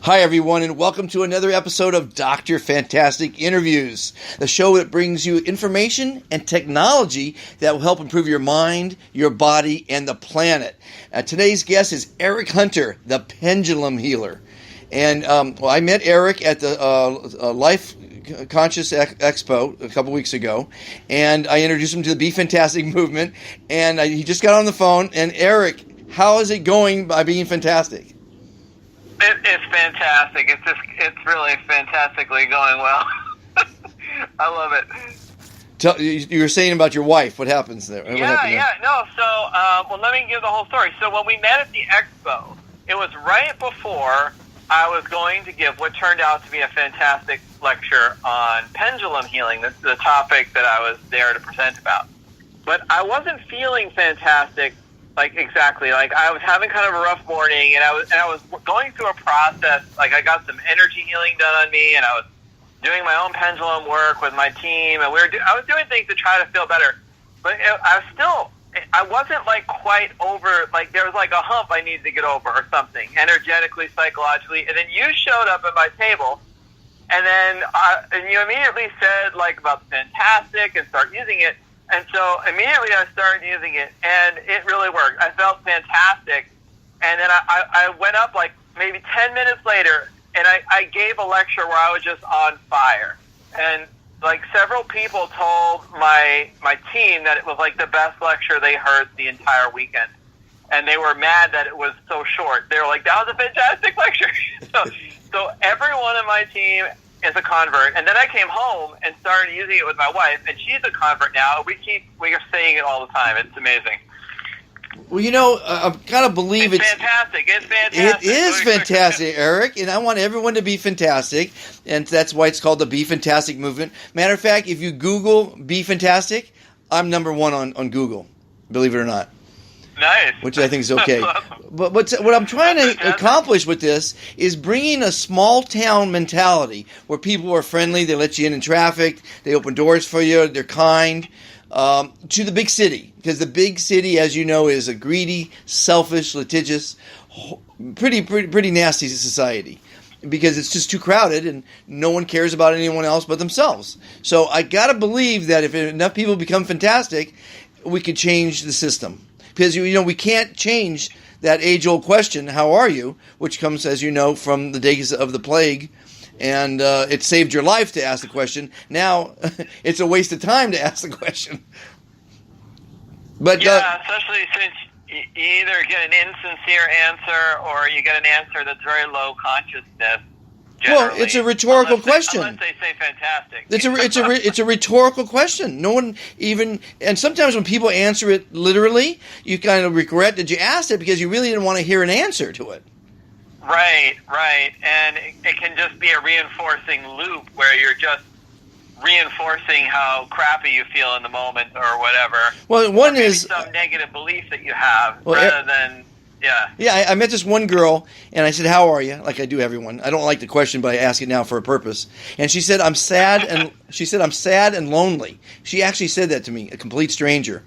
Hi, everyone, and welcome to another episode of Dr. Fantastic Interviews, the show that brings you information and technology that will help improve your mind, your body, and the planet. Today's guest is Erich Hunter, the Pendulum Healer. And I met Erich at the Life Conscious Expo a couple weeks ago, and I introduced him to the Be Fantastic movement, and he just got on the phone. And Erich, how is it going by being fantastic? It's fantastic. It's really fantastically going well. I love it. You were saying about your wife. What happens there? So, let me give the whole story. So when we met at the expo, it was right before I was going to give what turned out to be a fantastic lecture on pendulum healing, the topic that I was there to present about. But I wasn't feeling fantastic. Exactly. I was having kind of a rough morning, and I was going through a process. I got some energy healing done on me, and I was doing my own pendulum work with my team, and I was doing things to try to feel better. But I wasn't quite over. There was a hump I needed to get over or something, energetically, psychologically. And then you showed up at my table, and then you immediately said about the fantastic and start using it. And so immediately I started using it, and it really worked. I felt fantastic. And then I went up maybe 10 minutes later, and I gave a lecture where I was just on fire. And several people told my team that it was the best lecture they heard the entire weekend. And they were mad that it was so short. They were like, that was a fantastic lecture. So everyone in my team is a convert, and then I came home and started using it with my wife, and she's a convert now. We are saying it all the time. It's amazing. Well, I've got to believe it's fantastic. It's fantastic. It is fantastic, Erich, and I want everyone to be fantastic, and that's why it's called the Be Fantastic movement. Matter of fact, if you Google Be Fantastic, I'm number one on Google, believe it or not. Nice. Which I think is okay. But what I'm trying to accomplish with this is bringing a small town mentality where people are friendly, they let you in traffic, they open doors for you, they're kind, to the big city. Because the big city, as you know, is a greedy, selfish, litigious, pretty nasty society. Because it's just too crowded and no one cares about anyone else but themselves. So I got to believe that if enough people become fantastic, we could change the system. Because, we can't change that age-old question, how are you, which comes, as you know, from the days of the plague, and it saved your life to ask the question. Now, it's a waste of time to ask the question. But especially since you either get an insincere answer or you get an answer that's very low consciousness. Generally. Well, it's a rhetorical question. Unless they say fantastic. It's a rhetorical question. No one even, and sometimes when people answer it literally, you kind of regret that you asked it because you really didn't want to hear an answer to it. Right. And it can just be a reinforcing loop where you're just reinforcing how crappy you feel in the moment or whatever. Well, one is some negative belief that you have rather than... Yeah, I met this one girl, and I said, how are you? Like I do everyone. I don't like the question, but I ask it now for a purpose. And she said, I'm sad and lonely. She actually said that to me, a complete stranger.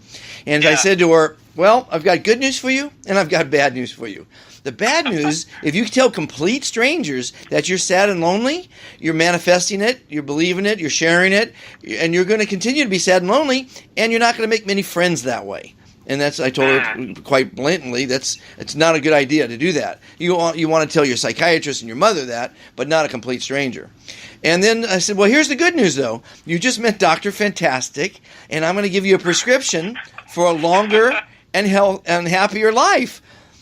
And I said to her, well, I've got good news for you, and I've got bad news for you. The bad news, if you tell complete strangers that you're sad and lonely, you're manifesting it, you're believing it, you're sharing it, and you're going to continue to be sad and lonely, and you're not going to make many friends that way. And I told her quite blatantly, it's not a good idea to do that. You want to tell your psychiatrist and your mother that, but not a complete stranger. And then I said, well, here's the good news, though. You just met Dr. Fantastic, and I'm going to give you a prescription for a longer and happier life.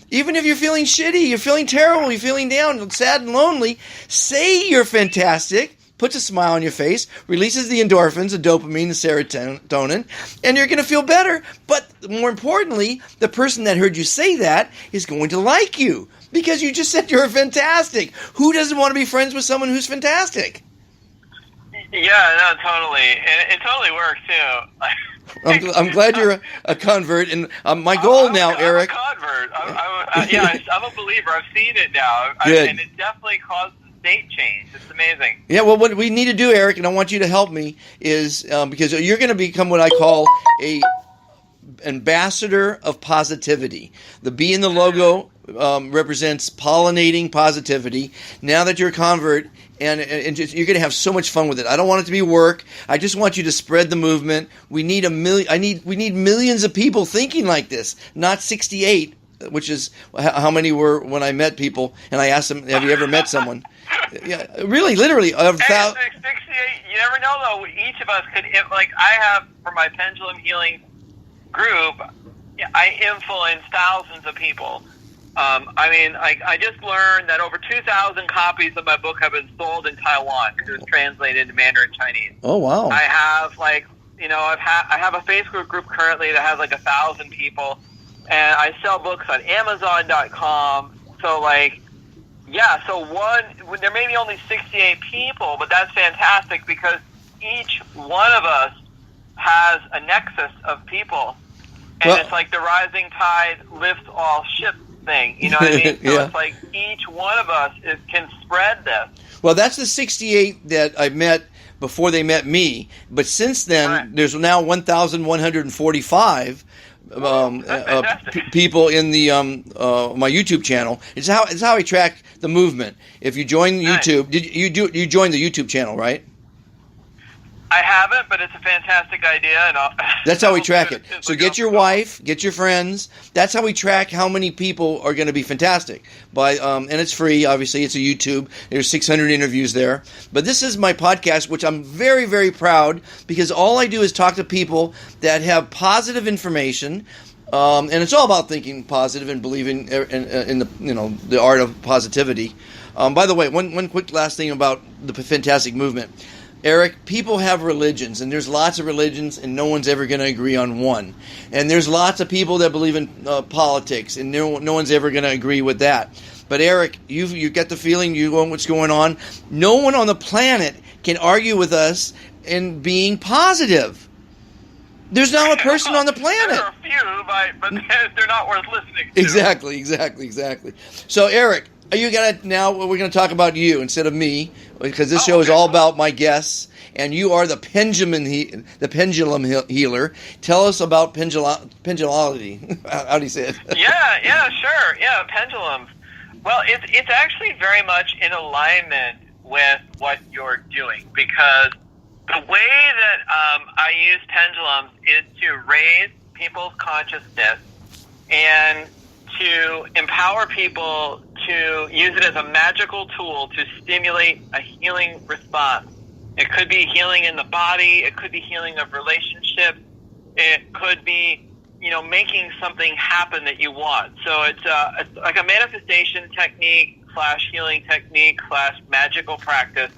Even if you're feeling shitty, you're feeling terrible, you're feeling down, sad and lonely, say you're fantastic. Puts a smile on your face, releases the endorphins, the dopamine, the serotonin, and you're going to feel better. But more importantly, the person that heard you say that is going to like you because you just said you're fantastic. Who doesn't want to be friends with someone who's fantastic? Yeah, no, totally. And it totally works, too. I'm glad you're a convert, and my goal now, Erich. I'm a convert. I'm a believer. I've seen it now. Good. And it definitely causes state change. It's amazing. Yeah, well, what we need to do, Erich, and I want you to help me, is because you're going to become what I call a ambassador of positivity. The B in the logo represents pollinating positivity. Now that you're a convert, and just, you're going to have so much fun with it. I don't want it to be work. I just want you to spread the movement. We need we need millions of people thinking like this, not 68, which is how many were when I met people, and I asked them, "Have you ever met someone?" Yeah, really, literally. Hey, 68. You never know, though. Each of us could, like, I have for my Pendulum Healing group, I influence thousands of people. I just learned that over 2,000 copies of my book have been sold in Taiwan because it was translated into Mandarin Chinese. Oh, wow. I have, I have a Facebook group currently that has, 1,000 people, and I sell books on Amazon.com. So, there may be only 68 people, but that's fantastic because each one of us has a nexus of people. And it's like the rising tide lifts all ships thing. You know what I mean? So yeah. It's like each one of us can spread this. Well, that's the 68 that I met before they met me. But since then, right. There's now 1,145 people in the my YouTube channel. It's how I track the movement. If you join YouTube, you joined the YouTube channel, right? I haven't, but it's a fantastic idea, and that's how we track it. So get your wife, get your friends. That's how we track how many people are going to be fantastic. And it's free. Obviously, it's a YouTube. There's 600 interviews there. But this is my podcast, which I'm very, very proud because all I do is talk to people that have positive information. And it's all about thinking positive and believing in the art of positivity. By the way, one quick last thing about the fantastic movement. Erich, people have religions, and there's lots of religions, and no one's ever going to agree on one. And there's lots of people that believe in politics, and no one's ever going to agree with that. But Erich, you get the feeling, you know what's going on. No one on the planet can argue with us in being positive. There's not a person on the planet. There are a few, but they're not worth listening to. Exactly. So Erich, we're going to talk about you instead of me, because this show is all about my guests, and you are the pendulum healer. Tell us about pendulology. How do you say it? Yeah, sure. Yeah, pendulums. Well, it's actually very much in alignment with what you're doing, because the way that I use pendulums is to raise people's consciousness and to empower people to use it as a magical tool to stimulate a healing response. It could be healing in the body. It could be healing of relationships. It could be, making something happen that you want. So it's like a manifestation technique / healing technique / magical practice,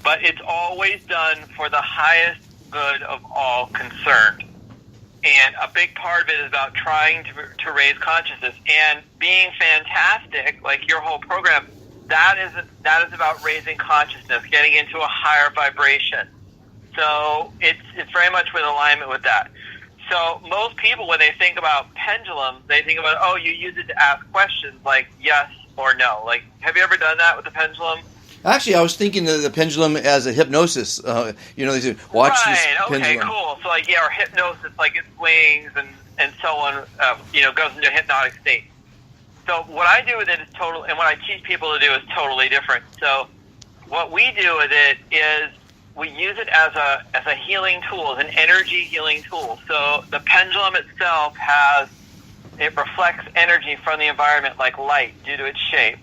but it's always done for the highest good of all concerned. And a big part of it is about trying to raise consciousness and being fantastic, like your whole program. That is about raising consciousness, getting into a higher vibration. So it's very much with alignment with that. So most people, when they think about pendulums, they think about, you use it to ask questions like yes or no. Like, have you ever done that with the pendulum? Actually, I was thinking of the pendulum as a hypnosis. They say, watch this pendulum. Okay, cool. So, or hypnosis, like it swings and so on, goes into a hypnotic state. So what I do with it is total, and what I teach people to do is totally different. So what we do with it is we use it as a healing tool, as an energy healing tool. So the pendulum itself it reflects energy from the environment like light due to its shape.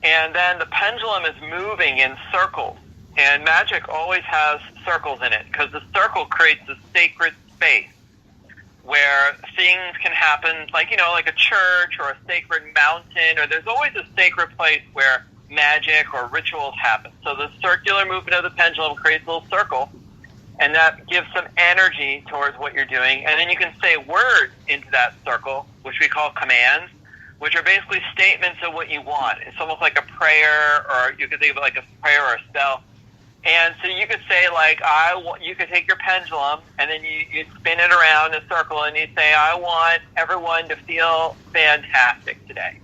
And then the pendulum is moving in circles. And magic always has circles in it because the circle creates a sacred space where things can happen, like a church or a sacred mountain, or there's always a sacred place where magic or rituals happen. So the circular movement of the pendulum creates a little circle, and that gives some energy towards what you're doing. And then you can say words into that circle, which we call commands, which are basically statements of what you want. It's almost like a prayer, or you could think of it like a prayer or a spell. And so you could say, you could take your pendulum, and then you spin it around in a circle, and you say, I want everyone to feel fantastic today.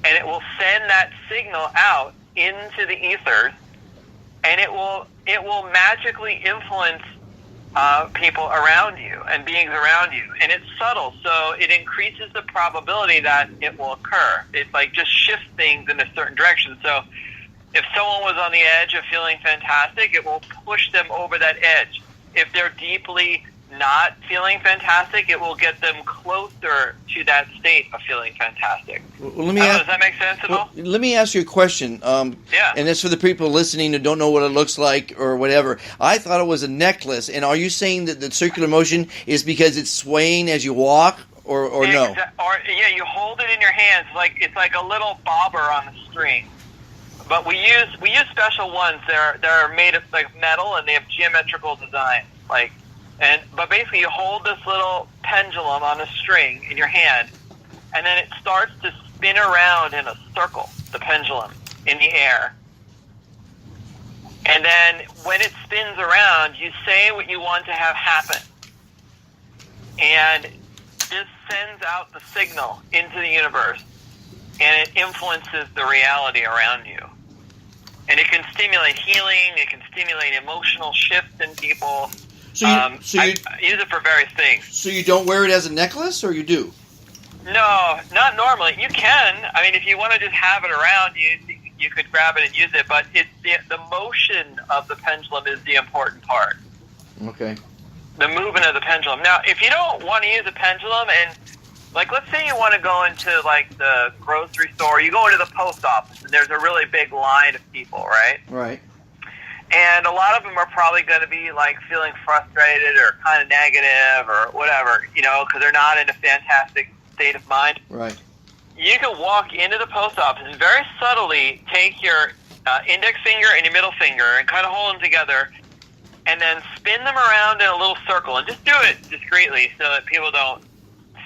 And it will send that signal out into the ethers, and it will magically influence people around you and beings around you. And it's subtle, so it increases the probability that it will occur. It like just shifts things in a certain direction. So if someone was on the edge of feeling fantastic, it will push them over that edge. If they're deeply not feeling fantastic, it will get them closer to that state of feeling fantastic. Well, does that make sense at all? Let me ask you a question. Yeah. And it's for the people listening who don't know what it looks like or whatever. I thought it was a necklace. And are you saying that the circular motion is because it's swaying as you walk, or no? Yeah, you hold it in your hands it's like a little bobber on a string. But we use special ones. They're made of like metal, and they have geometrical design. But basically, you hold this little pendulum on a string in your hand, and then it starts to spin around in a circle, the pendulum, in the air. And then when it spins around, you say what you want to have happen. And this sends out the signal into the universe, and it influences the reality around you. And it can stimulate healing, it can stimulate emotional shifts in people. I use it for various things. So you don't wear it as a necklace, or you do? No, not normally. You can. I mean, if you want to just have it around, you could grab it and use it. But it's the motion of the pendulum is the important part. Okay. The movement of the pendulum. Now, if you don't want to use a pendulum, and let's say you want to go into the grocery store, you go into the post office, and there's a really big line of people, right? Right. And a lot of them are probably going to be feeling frustrated or kind of negative or whatever, because they're not in a fantastic state of mind. Right. You can walk into the post office and very subtly take your index finger and your middle finger and kind of hold them together, and then spin them around in a little circle, and just do it discreetly so that people don't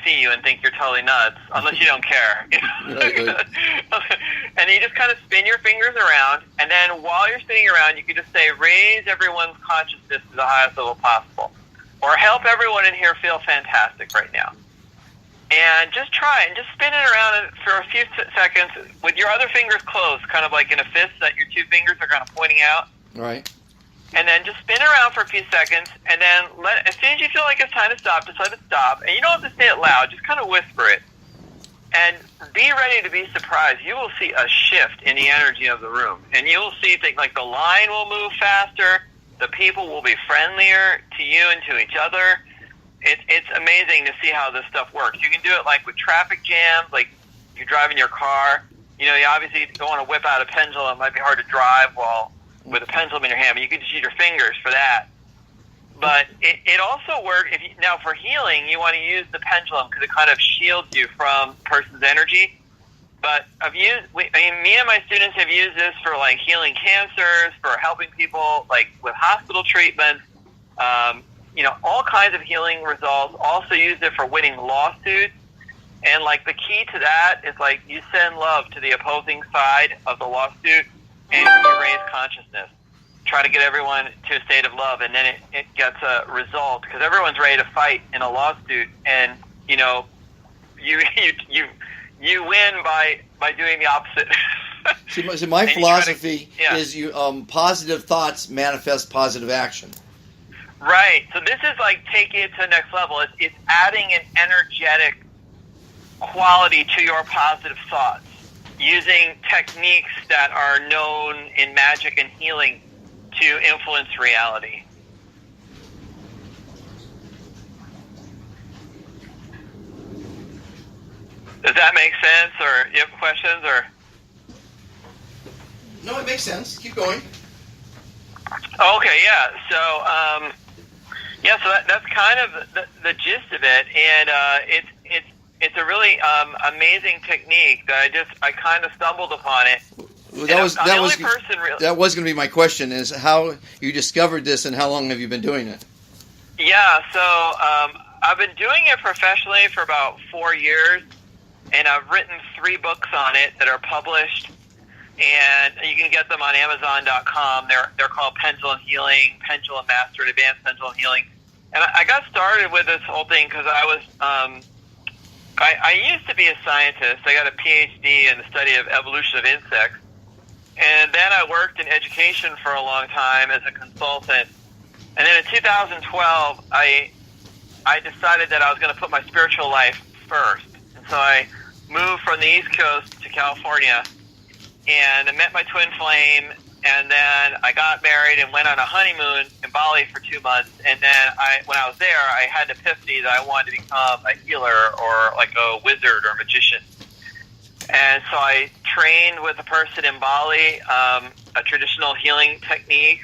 see you and think you're totally nuts, unless you don't care. Right. And you just kind of spin your fingers around, and then while you're spinning around, you can just say, raise everyone's consciousness to the highest level possible, or help everyone in here feel fantastic right now. And just try and just spin it around for a few seconds with your other fingers closed, kind of like in a fist that your two fingers are kind of pointing out. Right. And then just spin around for a few seconds, and then as soon as you feel like it's time to stop, just let it stop. And you don't have to say it loud, just kind of whisper it. And be ready to be surprised. You will see a shift in the energy of the room. And you will see things like the line will move faster, the people will be friendlier to you and to each other. It's amazing to see how this stuff works. You can do it with traffic jams, like you're driving your car. You obviously don't want to whip out a pendulum. It might be hard to drive with a pendulum in your hand, but you can just use your fingers for that. But it also works, now for healing, you want to use the pendulum because it kind of shields you from the person's energy. But me and my students have used this for healing cancers, for helping people with hospital treatments, all kinds of healing results. Also use it for winning lawsuits. And the key to that is you send love to the opposing side of the lawsuit, and you raise consciousness. Try to get everyone to a state of love, and then it gets a result, because everyone's ready to fight in a lawsuit, and you win by doing the opposite. See, my philosophy is positive thoughts manifest positive action. Right. So this is taking it to the next level. It's adding an energetic quality to your positive thoughts, using techniques that are known in magic and healing to influence reality. Does that make sense, or you have questions, or? No, it makes sense. Keep going. Okay, yeah. So, so that's kind of the gist of it, and it's a really amazing technique that I kind of stumbled upon it. Well, that was going to be my question: is how you discovered this, and how long have you been doing it? Yeah, so I've been doing it professionally for about 4 years, and I've written 3 books on it that are published, and you can get them on Amazon.com. They're called Pendulum Healing, Pendulum Master, and Advanced Pendulum Healing. And I got started with this whole thing because I was I used to be a scientist. I got a PhD in the study of evolution of insects. And then I worked in education for a long time as a consultant. And then in 2012, I decided that I was going to put my spiritual life first. And so I moved from the East Coast to California, and I met my twin flame, and then I got married and went on a honeymoon in Bali for 2 months. And then when I was there, I had an epiphany that I wanted to become a healer or like a wizard or magician. And so I trained with a person in Bali, a traditional healing technique,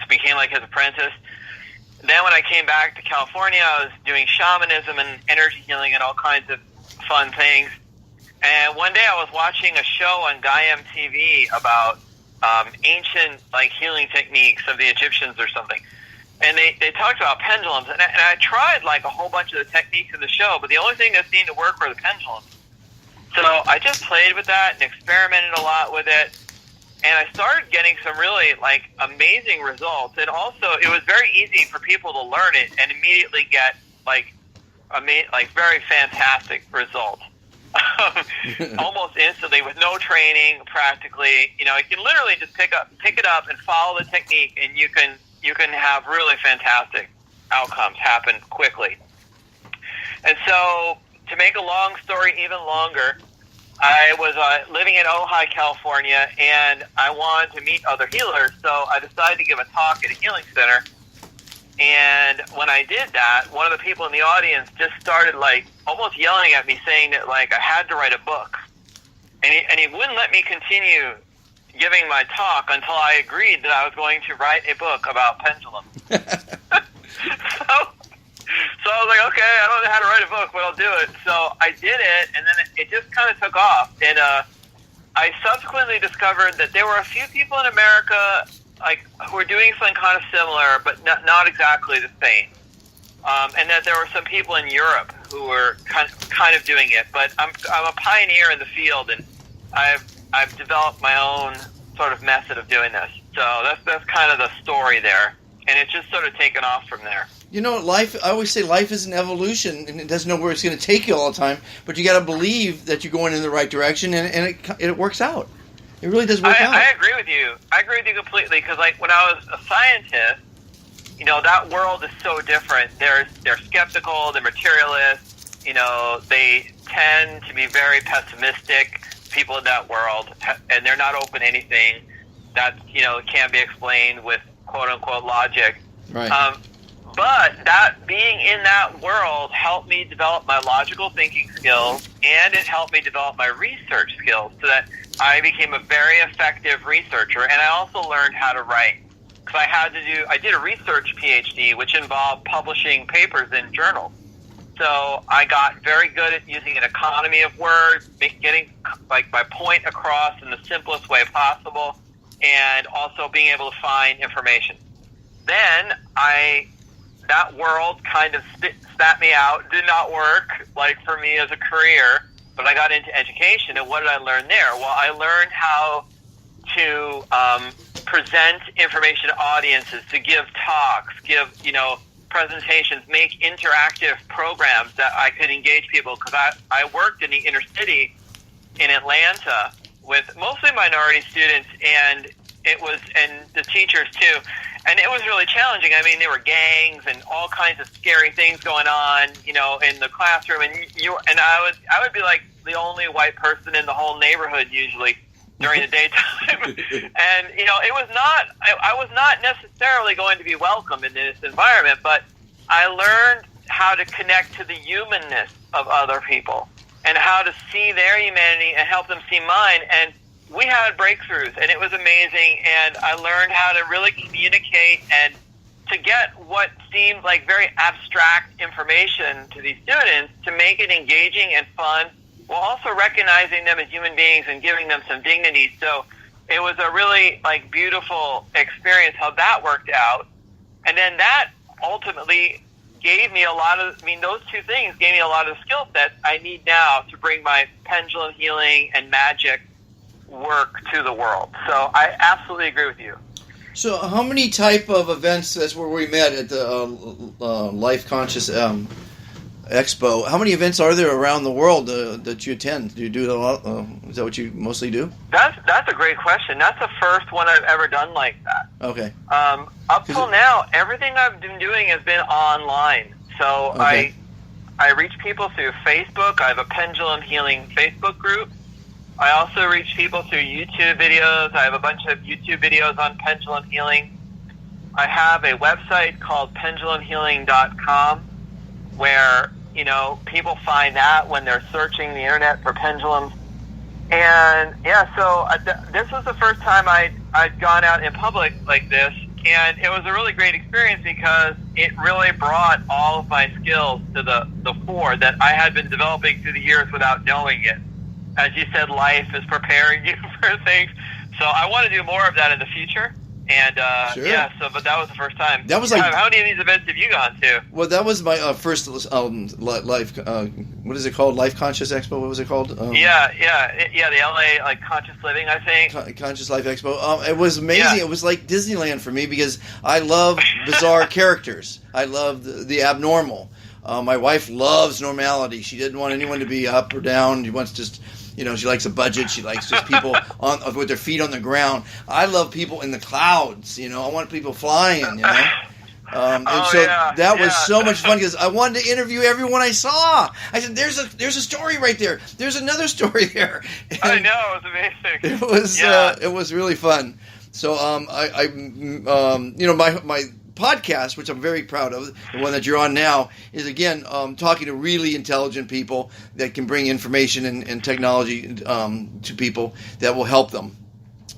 became like his apprentice. Then when I came back to California, I was doing shamanism and energy healing and all kinds of fun things. And one day I was watching a show on Gaiam TV about ancient like healing techniques of the Egyptians or something. And they talked about pendulums. And I tried like a whole bunch of the techniques in the show, but the only thing that seemed to work were the pendulums. So I just played with that and experimented a lot with it. And I started getting some really like amazing results. And also it was very easy for people to learn it and immediately get like very fantastic results. Almost instantly with no training practically. You know, you can literally just pick it up and follow the technique, and you can have really fantastic outcomes happen quickly. And so to make a long story even longer, I was living in Ojai, California, and I wanted to meet other healers, so I decided to give a talk at a healing center. And when I did that, one of the people in the audience just started like almost yelling at me, saying that like I had to write a book. And he wouldn't let me continue giving my talk until I agreed that I was going to write a book about pendulum. So I was like, okay, I don't know how to write a book, but I'll do it. So I did it, and then it just kind of took off. And I subsequently discovered that there were a few people in America like who were doing something kind of similar, but not exactly the same. And that there were some people in Europe who were kind of doing it. But I'm a pioneer in the field, and I've developed my own sort of method of doing this. So that's kind of the story there, and it's just sort of taken off from there. You know, life. I always say life is an evolution, and it doesn't know where it's going to take you all the time. But you got to believe that you're going in the right direction, and it works out. It really does work out. I agree with you. I agree with you completely, because like when I was a scientist, you know, that world is so different. They're skeptical. They're materialists. You know, they tend to be very pessimistic. People in that world, and they're not open to anything that can be explained with quote unquote logic. Right. But that being in that world helped me develop my logical thinking skills, and it helped me develop my research skills so that I became a very effective researcher. And I also learned how to write, because I did a research PhD, which involved publishing papers in journals. So I got very good at using an economy of words, getting like my point across in the simplest way possible, and also being able to find information. Then that world kind of spat me out. Did not work like for me as a career, but I got into education. And what did I learn there? Well, I learned how to present information to audiences, to give talks, give presentations, make interactive programs that I could engage people. Because I worked in the inner city in Atlanta with mostly minority students, and the teachers too. And it was really challenging. I mean, there were gangs and all kinds of scary things going on, in the classroom. And I would be like the only white person in the whole neighborhood usually during the daytime. And I was not necessarily going to be welcome in this environment, but I learned how to connect to the humanness of other people and how to see their humanity and help them see mine. And we had breakthroughs, and it was amazing, and I learned how to really communicate and to get what seemed like very abstract information to these students to make it engaging and fun, while also recognizing them as human beings and giving them some dignity. So it was a really beautiful experience how that worked out. And then that ultimately gave me those two things gave me a lot of the skill sets I need now to bring my pendulum healing and magic work to the world. So I absolutely agree with you. So how many type of events, that's where we met at the Life Conscious Expo. How many events are there around the world that you attend? Do you do a lot? Is that what you mostly do? That's a great question. That's the first one I've ever done like that. Okay. Up till now, everything I've been doing has been online. So Okay. I reach people through Facebook. I have a Pendulum Healing Facebook group. I also reach people through YouTube videos. I have a bunch of YouTube videos on pendulum healing. I have a website called pendulumhealing.com where, people find that when they're searching the internet for pendulums. And yeah, so this was the first time I'd gone out in public like this, and it was a really great experience because it really brought all of my skills to the fore that I had been developing through the years without knowing it. As you said, life is preparing you for things. So I want to do more of that in the future. And Sure. but that was the first time. That was like- how many of these events have you gone to? Well, that was my first life. What is it called? Life Conscious Expo. What was it called? Yeah. The LA Conscious Living, I think. Conscious Life Expo. It was amazing. Yeah. It was like Disneyland for me because I love bizarre characters. I love the abnormal. My wife loves normality. She didn't want anyone to be up or down. She wants just, she likes a budget. She likes just people with their feet on the ground. I love people in the clouds. I want people flying. That was so much fun because I wanted to interview everyone I saw. I said, "There's a story right there. There's another story there." And I know, it was amazing. it was really fun. So my podcast, which I'm very proud of, the one that you're on now, is again talking to really intelligent people that can bring information and technology to people that will help them.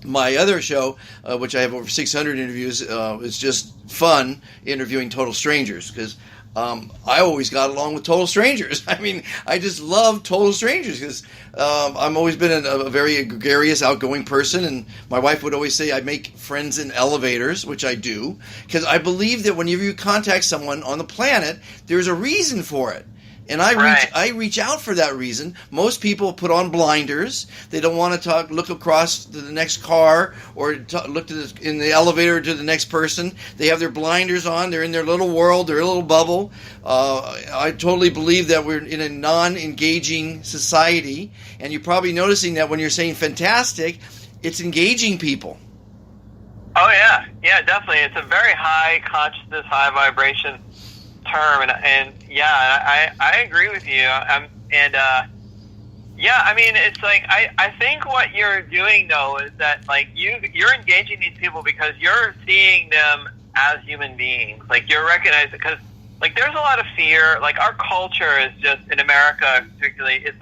My other show, which I have over 600 interviews, is just fun interviewing total strangers because I always got along with total strangers. I mean, I just love total strangers because I've always been a very gregarious, outgoing person, and my wife would always say I make friends in elevators, which I do, because I believe that whenever you contact someone on the planet, there's a reason for it. And I reach out for that reason. Most people put on blinders. They don't want to look across to the next car or look in the elevator to the next person. They have their blinders on. They're in their little world, their little bubble. I totally believe that we're in a non-engaging society. And you're probably noticing that when you're saying fantastic, it's engaging people. Oh, yeah. Yeah, definitely. It's a very high consciousness, high vibration term, and I agree with you. It's like I think what you're doing though is that like you're engaging these people because you're seeing them as human beings. Like you're recognizing, because like there's a lot of fear. Like our culture is just in America particularly. It's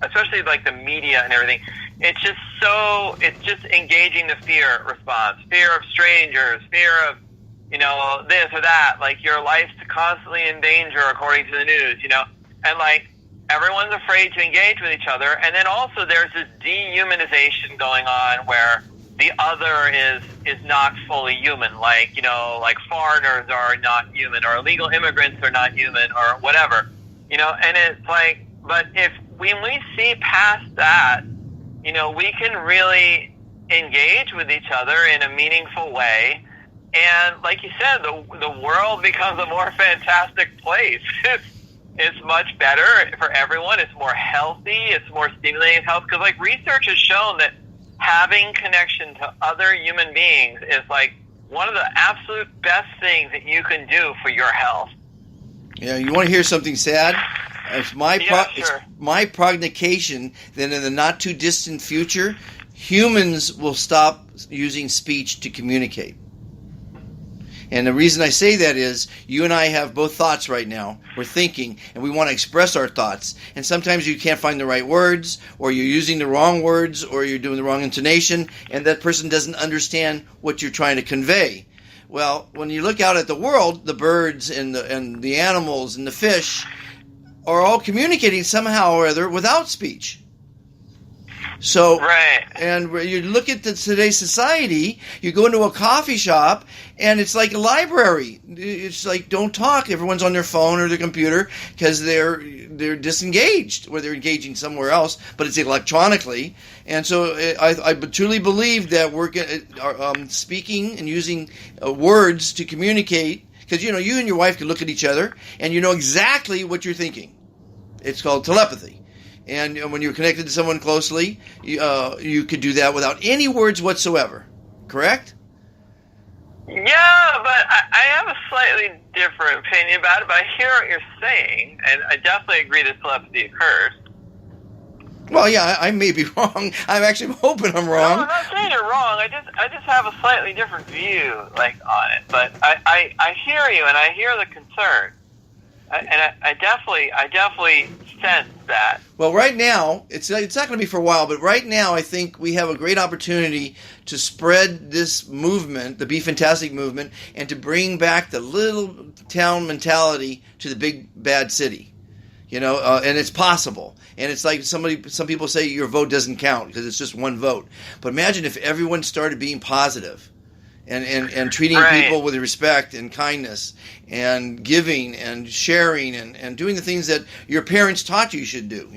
especially like the media and everything. It's just engaging the fear response, fear of strangers, fear of this or that, like your life's constantly in danger according to the news, and like everyone's afraid to engage with each other. And then also there's this dehumanization going on where the other is not fully human, like foreigners are not human or illegal immigrants are not human or whatever, and it's like, but when we see past that, we can really engage with each other in a meaningful way. And like you said, the world becomes a more fantastic place. It's much better for everyone. It's more healthy. It's more stimulating health. Because like research has shown that having connection to other human beings is like one of the absolute best things that you can do for your health. Yeah, you want to hear something sad? It's my prognostication that in the not too distant future, humans will stop using speech to communicate. And the reason I say that is you and I have both thoughts right now. We're thinking, and we want to express our thoughts. And sometimes you can't find the right words, or you're using the wrong words, or you're doing the wrong intonation, and that person doesn't understand what you're trying to convey. Well, when you look out at the world, the birds and the animals and the fish are all communicating somehow or other without speech. So, right. And you look at today's society, you go into a coffee shop, and it's like a library. It's like, don't talk. Everyone's on their phone or their computer because they're disengaged, or they're engaging somewhere else, but it's electronically. And so I truly believe that we're speaking and using words to communicate Because, you and your wife can look at each other, and you know exactly what you're thinking. It's called telepathy. And when you're connected to someone closely, you could do that without any words whatsoever. Correct? Yeah, but I have a slightly different opinion about it, but I hear what you're saying, and I definitely agree that telepathy occurs. Well, yeah, I may be wrong. I'm actually hoping I'm wrong. No, I'm not saying you're wrong. I just have a slightly different view, on it. But I hear you, and I hear the concern, and I definitely sense that. Well, right now, it's not going to be for a while, but right now I think we have a great opportunity to spread this movement, the Be Fantastic movement, and to bring back the little town mentality to the big bad city. And it's possible. And it's like some people say your vote doesn't count because it's just one vote. But imagine if everyone started being positive and treating people with respect and kindness and giving and sharing and doing the things that your parents taught you should do,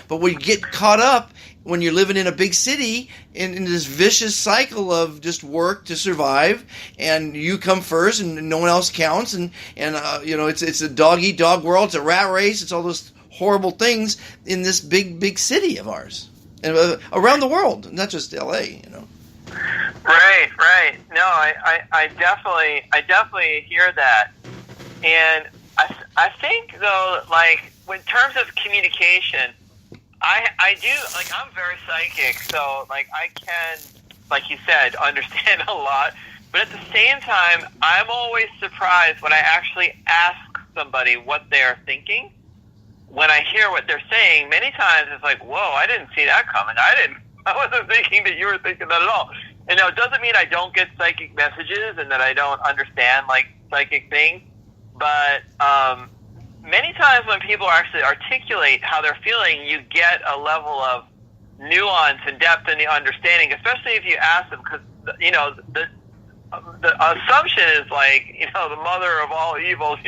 But we get caught up when you're living in a big city in this vicious cycle of just work to survive, and you come first and no one else counts, and it's a dog-eat-dog world, it's a rat race, it's all those horrible things in this big city of ours and around the world, not just L.A., Right. No, I definitely hear that, and I think though, in terms of communication, I do I'm very psychic, so I can, like you said, understand a lot, but at the same time, I'm always surprised when I actually ask somebody what they're thinking. When I hear what they're saying, many times it's like, whoa, I didn't see that coming. I wasn't thinking that you were thinking that at all. And now, it doesn't mean I don't get psychic messages and that I don't understand psychic things, but many times when people actually articulate how they're feeling, you get a level of nuance and depth in the understanding, especially if you ask them, because the assumption is the mother of all evils.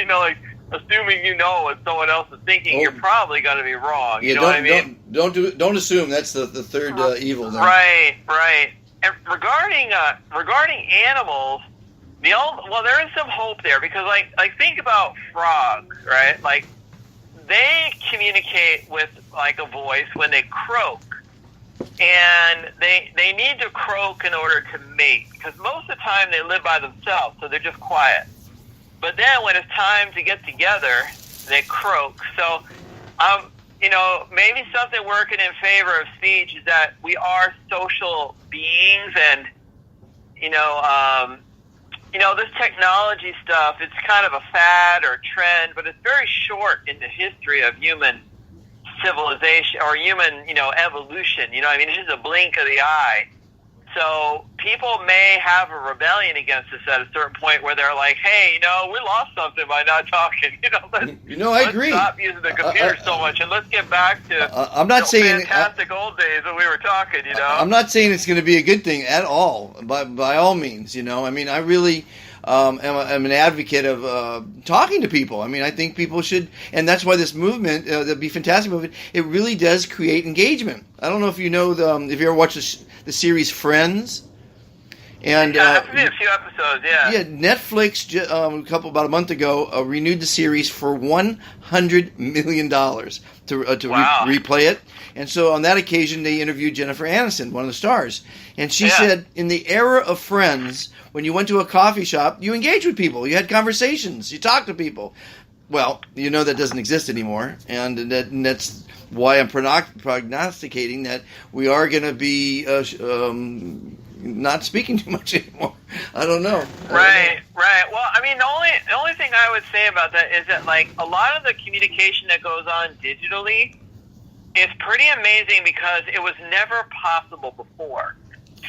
Assuming what someone else is thinking, you're probably going to be wrong. You know what I mean? Don't assume. That's the third evil there. Right. And regarding animals, there is some hope there, because think about frogs, right? They communicate with a voice when they croak, and they need to croak in order to mate, because most of the time they live by themselves, so they're just quiet. But then when it's time to get together, they croak. So, maybe something working in favor of speech is that we are social beings, and, this technology stuff, it's kind of a fad or trend, but it's very short in the history of human civilization or human, evolution. It's just a blink of the eye. So people may have a rebellion against us at a certain point where they're like, hey, we lost something by not talking. I agree. Let's stop using the computer so much, and let's get back to I'm not saying fantastic old days when we were talking, I'm not saying it's going to be a good thing at all, by all means, I really am an advocate of talking to people. I think people should, and that's why this movement, the Be Fantastic movement, it really does create engagement. I don't know if you know, if you ever watched the series Friends. And I've seen a few episodes, yeah. Yeah, Netflix about a month ago renewed the series for $100 million to replay it. And so on that occasion, they interviewed Jennifer Aniston, one of the stars. And she said, in the era of Friends, when you went to a coffee shop, you engaged with people. You had conversations. You talked to people. Well, that doesn't exist anymore. And that's why I'm prognosticating that we are going to be not speaking too much anymore. I don't know. Right. Well, the only thing I would say about that is that a lot of the communication that goes on digitally is pretty amazing because it was never possible before.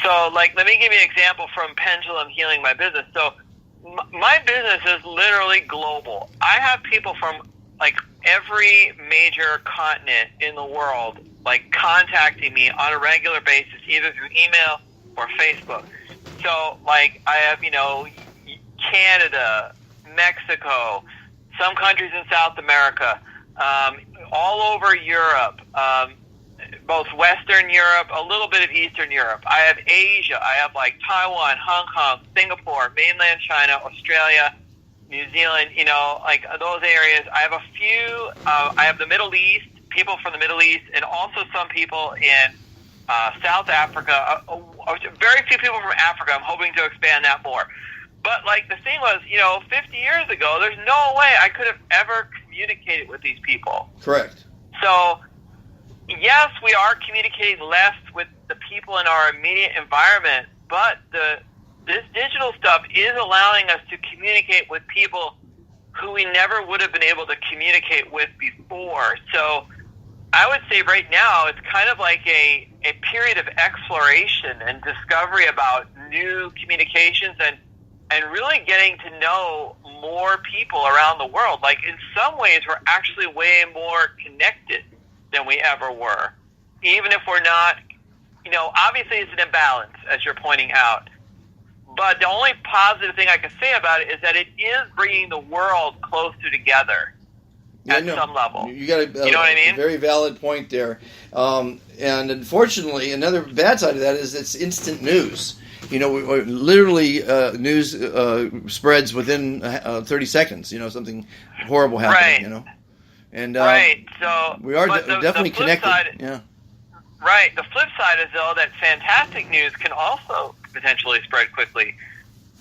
So, let me give you an example from Pendulum Healing, my business. So, my business is literally global. I have people from every major continent in the world contacting me on a regular basis, either through email or Facebook. So I have Canada, Mexico, some countries in South America, all over Europe, both Western Europe, a little bit of Eastern Europe. I have Asia. I have Taiwan, Hong Kong, Singapore, mainland China, Australia, New Zealand, like those areas. I have a few. I have the Middle East, people from the Middle East, and also some people in South Africa. Very few people from Africa. I'm hoping to expand that more. But like the thing was, 50 years ago, there's no way I could have ever communicated with these people. Correct. So, yes, we are communicating less with the people in our immediate environment, but this digital stuff is allowing us to communicate with people who we never would have been able to communicate with before. So I would say right now it's kind of like a period of exploration and discovery about new communications and really getting to know more people around the world. Like in some ways we're actually way more connected than we ever were. Even if we're not, obviously it's an imbalance, as you're pointing out. But the only positive thing I can say about it is that it is bringing the world closer together at some level. You got you know what I mean? A very valid point there. And unfortunately, another bad side of that is it's instant news. Literally news spreads within 30 seconds. Something horrible happening. Right. And right. So we are definitely connected. Yeah. Right. The flip side is though that fantastic news can also potentially spread quickly.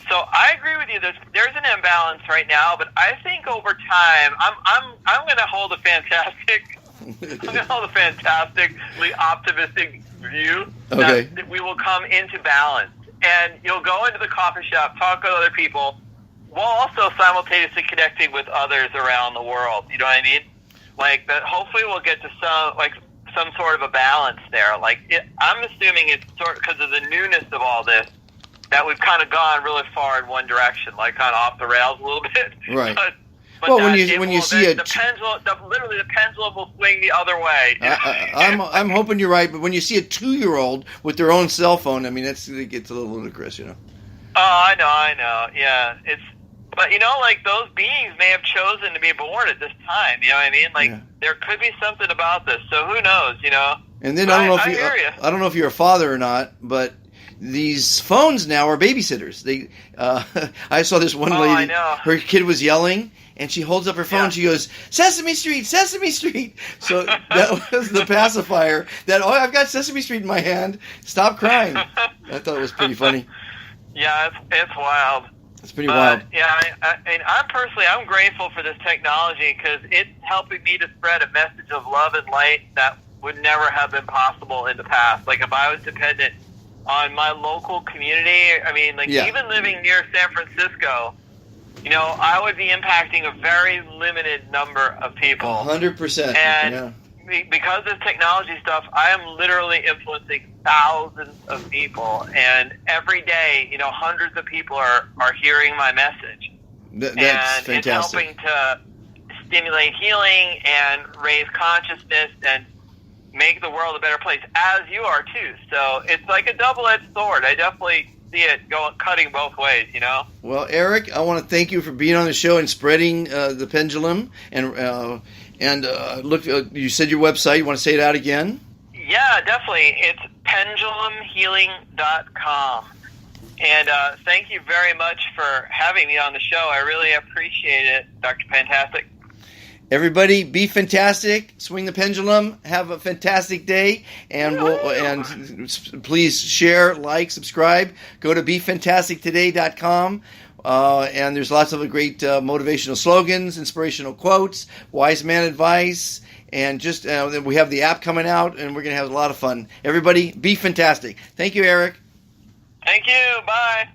So I agree with you. There's an imbalance right now, but I think over time, I'm going to hold a fantastically optimistic view that we will come into balance. And you'll go into the coffee shop, talk with other people, while also simultaneously connecting with others around the world. You know what I mean? Like that. Hopefully, we'll get to some sort of a balance there. I'm assuming it's because of the newness of all this that we've kind of gone really far in one direction, like kind of off the rails a little bit. Right. But well, when you see the pendulum, literally the pendulum will swing the other way. I'm hoping you're right, but when you see a 2-year-old with their own cell phone, I mean, it gets a little ludicrous, Oh, I know. Yeah, but like those beings may have chosen to be born at this time. You know what I mean? There could be something about this. So who knows? And then I don't know if you're a father or not, but these phones now are babysitters. I saw this one lady. I know. Her kid was yelling, and she holds up her phone. Yeah. She goes, "Sesame Street, Sesame Street." So that was the pacifier. I've got Sesame Street in my hand. Stop crying. I thought it was pretty funny. Yeah, it's wild. It's pretty wild. Yeah, I'm grateful for this technology because it's helping me to spread a message of love and light that would never have been possible in the past. Like if I was dependent on my local community, even living near San Francisco, I would be impacting a very limited number of people. 100%. And because of this technology stuff, I am literally influencing thousands of people. And every day, hundreds of people are hearing my message. That's and fantastic. It's helping to stimulate healing and raise consciousness and make the world a better place, as you are too. So it's like a double-edged sword. I definitely see it cutting both ways, Well, Erich, I want to thank you for being on the show and spreading the pendulum. And look, you said your website. You want to say it out again? Yeah, definitely. It's pendulumhealing.com. And thank you very much for having me on the show. I really appreciate it, Dr. Fantastic. Everybody, be fantastic. Swing the pendulum. Have a fantastic day, and please share, like, subscribe. Go to befantastictoday.com, and there's lots of great motivational slogans, inspirational quotes, wise man advice, and just we have the app coming out, and we're going to have a lot of fun. Everybody, be fantastic. Thank you, Erich. Thank you. Bye.